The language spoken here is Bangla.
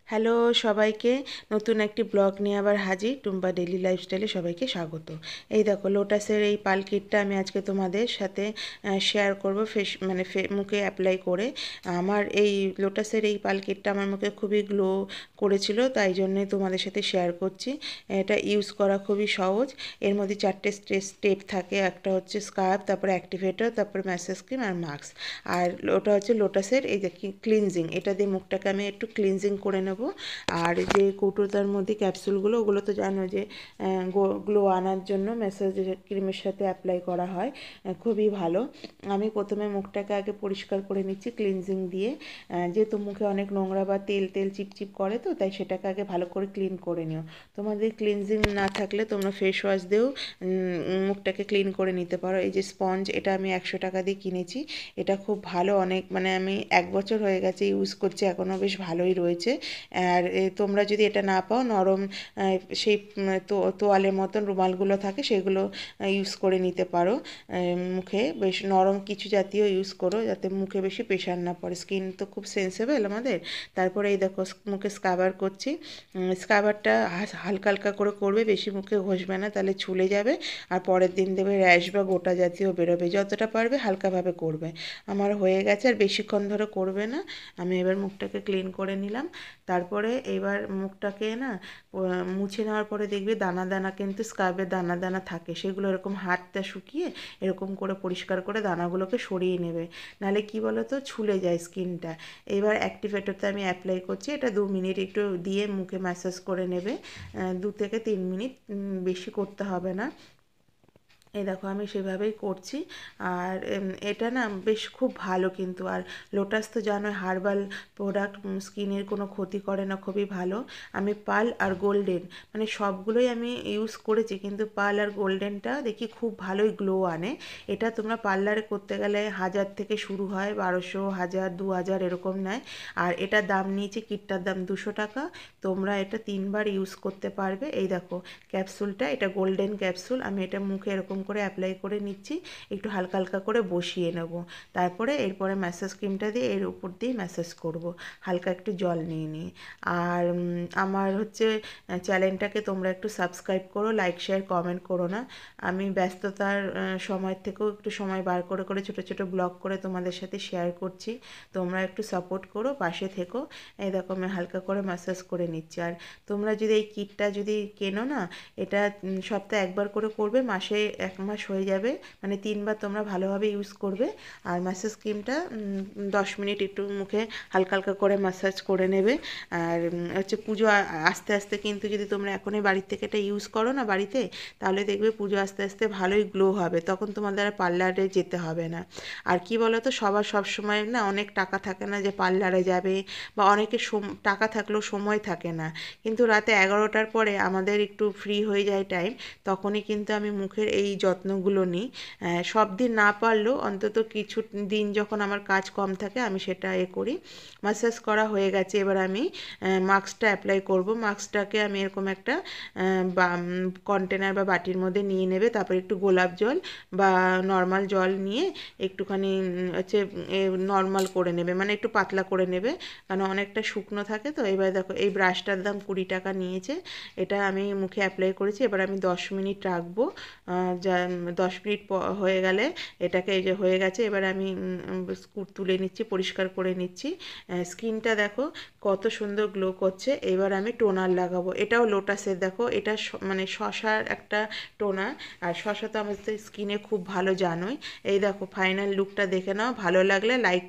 হ্যালো সবাইকে, নতুন একটি ব্লগ নিয়ে আবার হাজির। টুম্পা ডেইলি লাইফস্টাইলে সবাইকে স্বাগত। এই দেখো লোটাসের এই পাল কিটটা আমি আজকে তোমাদের সাথে শেয়ার করব মুখে অ্যাপ্লাই করে। আমার এই লোটাসের এই পাল কিটটা আমার মুখে খুবই গ্লো করেছিল, তাই জন্যই তোমাদের সাথে শেয়ার করছি। এটা ইউজ করা খুবই সহজ। এর মধ্যে 4টে স্টেপ থাকে। একটা হচ্ছে স্কার্ফ, তারপরে অ্যাক্টিভেটর, তারপরে ম্যাসেজ ক্রিম আর মাস্ক। আর ওটা হচ্ছে লোটাসের এই যে ক্লিনজিং, এটা দিয়ে মুখটাকে আমি একটু ক্লিনজিং করে নেব। আর যে কৌটোটার মধ্যে ক্যাপসুলগুলো, ওগুলো তো জানো যে গ্লো আনার জন্য ম্যাসাজ ক্রিমের সাথে অ্যাপ্লাই করা হয়, খুবই ভালো। আমি প্রথমে মুখটাকে আগে পরিষ্কার করে নিচ্ছি ক্লিনজিং দিয়ে। যেহেতু মুখে অনেক নোংরা বা তেল তেল চিপচিপ করে, তো তাই সেটাকে আগে ভালো করে ক্লিন করে নিও। তোমাদের ক্লিনজিং না থাকলে তোমরা ফেস ওয়াশ দিয়েও মুখটাকে ক্লিন করে নিতে পারো। এই যে স্পঞ্জ, এটা আমি 100 টাকা দিয়ে কিনেছি। এটা খুব ভালো, অনেক আমি 1 বছর হয়ে গেছে ইউজ করছি, এখনও বেশ ভালোই রয়েছে। আর তোমরা যদি এটা না পাও, নরম সেই তোয়ালের মতন রুমালগুলো থাকে, সেগুলো ইউজ করে নিতে পারো। মুখে বেশ নরম কিছু জাতীয় ইউজ করো, যাতে মুখে বেশি প্রেশার না পড়ে। স্কিন তো খুব সেন্সিবল আমাদের। তারপরে এই দেখো মুখে স্ক্রাবার করছি। স্ক্রাবারটা হালকা হালকা করে করবে, বেশি মুখে ঘষবে না, তাহলে ছুলে যাবে আর পরের দিন দেবে র্যাশ বা গোটা জাতীয় বেরোবে। যতটা পারবে হালকাভাবে করবে। আমার হয়ে গেছে, আর বেশিক্ষণ ধরে করবে না। আমি এবার মুখটাকে ক্লিন করে নিলাম। তারপরে এবার মুখটাকে মুছে নেওয়ার পরে দেখবে দানা দানা, কিন্তু স্ক্রাবের দানা দানা থাকে, সেগুলো এরকম হাতটা শুকিয়ে এরকম করে পরিষ্কার করে দানাগুলোকে সরিয়ে নেবে, নাহলে কি বলো তো, ছুলে যায় স্কিনটা। এবার অ্যাক্টিভেটরটা আমি অ্যাপ্লাই করছি। এটা 2 মিনিট একটু দিয়ে মুখে ম্যাসাজ করে নেবে, 2 থেকে 3 মিনিট, বেশি করতে হবে না। এই দেখো আমি সেভাবেই করছি। আর এটা বেশ খুব ভালো কিন্তু। আর লোটাস তো জানোই হার্বাল প্রোডাক্ট, স্কিনের কোনো ক্ষতি করে না, খুবই ভালো। আমি পার্ল আর গোল্ডেন সবগুলোই আমি ইউজ করেছি, কিন্তু পার্ল আর গোল্ডেনটা দেখি খুব ভালোই গ্লো আনে। এটা তোমরা পার্লারে করতে গেলে 1000 থেকে শুরু হয়, 1200, 1000, 2000 এরকম নেয়। আর এটার দাম নিয়েছে, কিটটার দাম 200 টাকা। তোমরা এটা 3বার ইউজ করতে পারবে। এই দেখো ক্যাপসুলটা, এটা গোল্ডেন ক্যাপসুল। আমি এটা মুখে এরকম করে অ্যাপ্লাই করে নিচ্ছি, একটু হালকা হালকা করে বসিয়ে নেব। তারপরে এরপরে ম্যাসাজ ক্রিমটা দিয়ে এর উপর দিয়ে ম্যাসাজ করব, হালকা একটু জল নিয়ে নিয়ে। আর আমার হচ্ছে চ্যানেলটাকে তোমরা একটু সাবস্ক্রাইব করো, লাইক শেয়ার কমেন্ট করো না। আমি ব্যস্ততার সময় থেকেও একটু সময় বার করে করে ছোটো ছোটো ব্লগ করে তোমাদের সাথে শেয়ার করছি। তোমরা একটু সাপোর্ট করো, পাশে থেকো। এই দেখো আমি হালকা করে ম্যাসাজ করে নিচ্ছি। আর তোমরা যদি এই কিটটা যদি কেনো না, এটা সপ্তাহে 1বার করে করবে, মাসে 1 মাস হয়ে যাবে, 3বার তোমরা ভালোভাবে ইউজ করবে। আর ম্যাসাজ ক্রিমটা 10 মিনিট একটু মুখে হালকা হালকা করে ম্যাসাজ করে নেবে। আর হচ্ছে পুজো আস্তে আস্তে, কিন্তু যদি তোমরা এখনই বাড়ির থেকে এটা ইউজ করো না বাড়িতে, তাহলে দেখবে পুজো আস্তে আস্তে ভালোই গ্লো হবে, তখন তোমাদের আর পার্লারে যেতে হবে না। আর কি বলো তো, সবার সব সময় অনেক টাকা থাকে না যে পার্লারে যাবে, বা অনেকের টাকা থাকলেও সময় থাকে না। কিন্তু রাতে 11টার পরে আমাদের একটু ফ্রি হয়ে যায় টাইম, তখনই কিন্তু আমি মুখের এই যত্নগুলো নিই। সব দিন না পারলেও অন্তত কিছু দিন যখন আমার কাজ কম থাকে, আমি সেটা করি। ম্যাসাজ করা হয়ে গেছে, এবার আমি মাস্কটা অ্যাপ্লাই করব। মাস্কটাকে আমি এরকম একটা কন্টেনার বা বাটির মধ্যে নিয়ে নেবে। তারপর একটু গোলাপ জল বা নর্মাল জল নিয়ে একটুখানি হচ্ছে নর্মাল করে নেবে, একটু পাতলা করে নেবে, কারণ অনেকটা শুকনো থাকে তো। এবার দেখো এই ব্রাশটার দাম 20 টাকা নিয়েছে। এটা আমি মুখে অ্যাপ্লাই করেছি। এবার আমি 10 মিনিট রাখবো। 10 মিনিট হয়ে গেলে এটাকে, এই যে হয়ে গেছে, এবার আমি তুলে নিচ্ছি, পরিষ্কার করে নিচ্ছি। স্কিনটা দেখো কত সুন্দর গ্লো করছে। এবার আমি টোনার লাগাবো। এটাও লোটাসের, দেখো এটা শসার একটা টোনার। আর শসা তো আমাদের স্কিনে খুব ভালো, জানোই। এই দেখো ফাইনাল লুকটা দেখে নাও। ভালো লাগলে লাইক